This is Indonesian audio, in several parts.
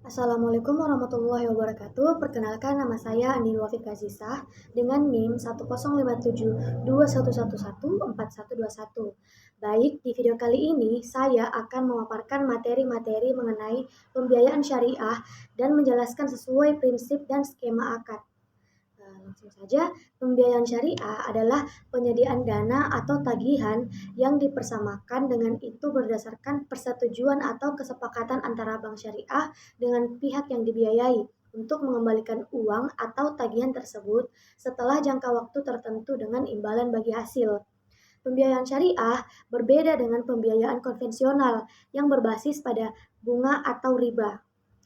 Assalamualaikum warahmatullahi wabarakatuh. Perkenalkan, nama saya Andi Wafid Kazisah dengan NIM 10572111141. Baik, di video kali ini saya akan memaparkan materi-materi mengenai pembiayaan syariah dan menjelaskan sesuai prinsip dan skema akad. Langsung saja, pembiayaan syariah adalah penyediaan dana atau tagihan yang dipersamakan dengan itu berdasarkan persetujuan atau kesepakatan antara bank syariah dengan pihak yang dibiayai untuk mengembalikan uang atau tagihan tersebut setelah jangka waktu tertentu dengan imbalan bagi hasil. Pembiayaan syariah berbeda dengan pembiayaan konvensional yang berbasis pada bunga atau riba.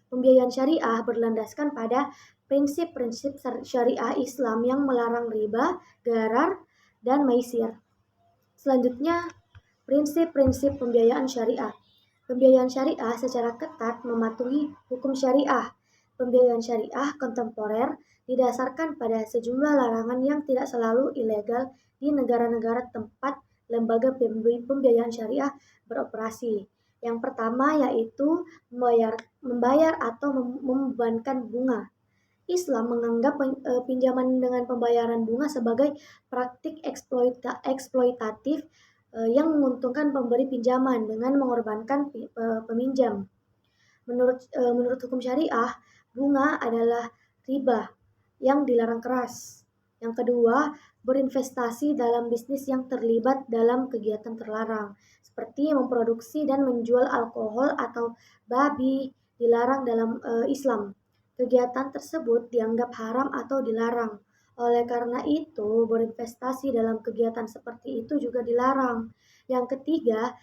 Pembiayaan syariah berlandaskan pada prinsip-prinsip syariah Islam yang melarang riba, gharar, dan maisir. Selanjutnya, prinsip-prinsip pembiayaan syariah. Pembiayaan syariah secara ketat mematuhi hukum syariah. Pembiayaan syariah kontemporer didasarkan pada sejumlah larangan yang tidak selalu ilegal di negara-negara tempat lembaga pembiayaan syariah beroperasi. Yang pertama yaitu membayar atau membebankan bunga. Islam menganggap pinjaman dengan pembayaran bunga sebagai praktik eksploitatif yang menguntungkan pemberi pinjaman dengan mengorbankan peminjam. Menurut hukum syariah, bunga adalah riba yang dilarang keras. Yang kedua, berinvestasi dalam bisnis yang terlibat dalam kegiatan terlarang, seperti memproduksi dan menjual alkohol atau babi dilarang dalam Islam. Kegiatan tersebut dianggap haram atau dilarang. Oleh karena itu, berinvestasi dalam kegiatan seperti itu juga dilarang. Yang ketiga,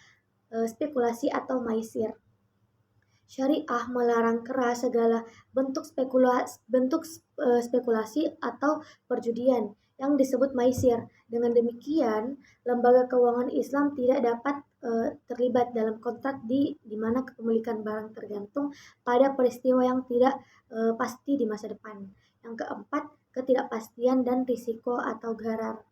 spekulasi atau maisir. Syariah melarang keras segala bentuk spekulasi atau perjudian yang disebut maisir. Dengan demikian, lembaga keuangan Islam tidak dapat terlibat dalam kontrak di mana kepemilikan barang tergantung pada peristiwa yang tidak pasti di masa depan. Yang keempat, ketidakpastian dan risiko atau gharar.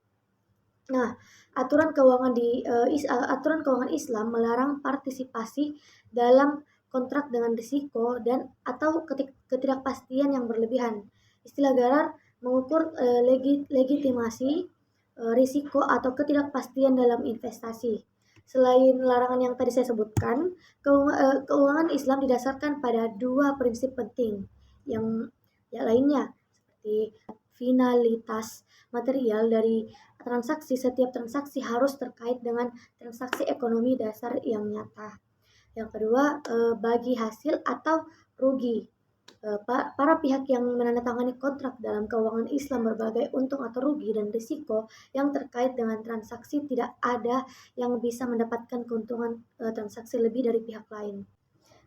Nah, aturan keuangan Islam melarang partisipasi dalam kontrak dengan risiko dan atau ketidakpastian yang berlebihan. Istilah gharar mengukur legitimasi risiko atau ketidakpastian dalam investasi. Selain larangan yang tadi saya sebutkan, keuangan Islam didasarkan pada dua prinsip penting yang lainnya seperti finalitas material dari transaksi. Setiap transaksi harus terkait dengan transaksi ekonomi dasar yang nyata. Yang kedua, bagi hasil atau rugi. Para pihak yang menandatangani kontrak dalam keuangan Islam berbagai untung atau rugi dan risiko yang terkait dengan transaksi, tidak ada yang bisa mendapatkan keuntungan transaksi lebih dari pihak lain.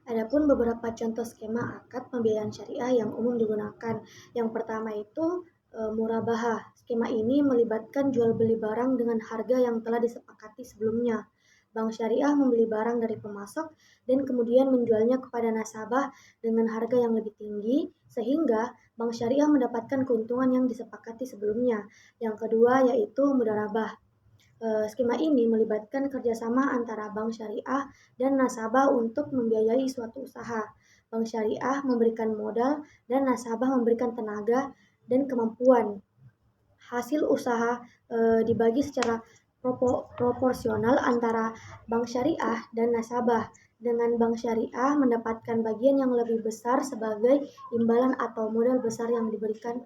Adapun beberapa contoh skema akad pembiayaan syariah yang umum digunakan. Yang pertama itu murabahah. Skema ini melibatkan jual beli barang dengan harga yang telah disepakati sebelumnya. Bank syariah membeli barang dari pemasok dan kemudian menjualnya kepada nasabah dengan harga yang lebih tinggi, sehingga bank syariah mendapatkan keuntungan yang disepakati sebelumnya. Yang kedua yaitu mudharabah. Skema ini melibatkan kerjasama antara bank syariah dan nasabah untuk membiayai suatu usaha. Bank syariah memberikan modal dan nasabah memberikan tenaga dan kemampuan. Hasil usaha dibagi secara proporsional antara bank syariah dan nasabah, dengan bank syariah mendapatkan bagian yang lebih besar sebagai imbalan atau modal besar yang diberikan.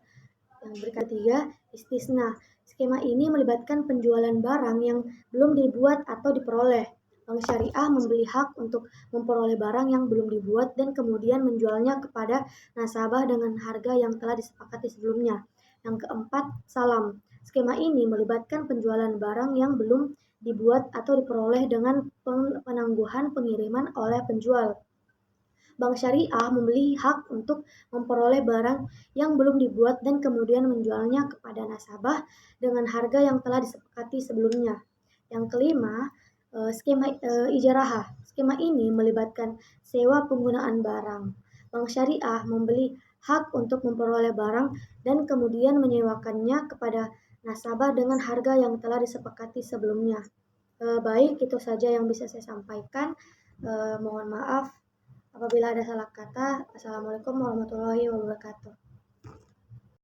Yang ketiga, istisna. Skema ini melibatkan penjualan barang yang belum dibuat atau diperoleh. Bank syariah membeli hak untuk memperoleh barang yang belum dibuat dan kemudian menjualnya kepada nasabah dengan harga yang telah disepakati sebelumnya. Yang keempat, salam. Skema ini melibatkan penjualan barang yang belum dibuat atau diperoleh dengan penangguhan pengiriman oleh penjual. Bank syariah membeli hak untuk memperoleh barang yang belum dibuat dan kemudian menjualnya kepada nasabah dengan harga yang telah disepakati sebelumnya. Yang kelima, skema ijarah. Skema ini melibatkan sewa penggunaan barang. Bank syariah membeli hak untuk memperoleh barang dan kemudian menyewakannya kepada nasabah dengan harga yang telah disepakati sebelumnya. Baik, itu saja yang bisa saya sampaikan. Mohon maaf Apabila ada salah kata, Assalamualaikum warahmatullahi wabarakatuh.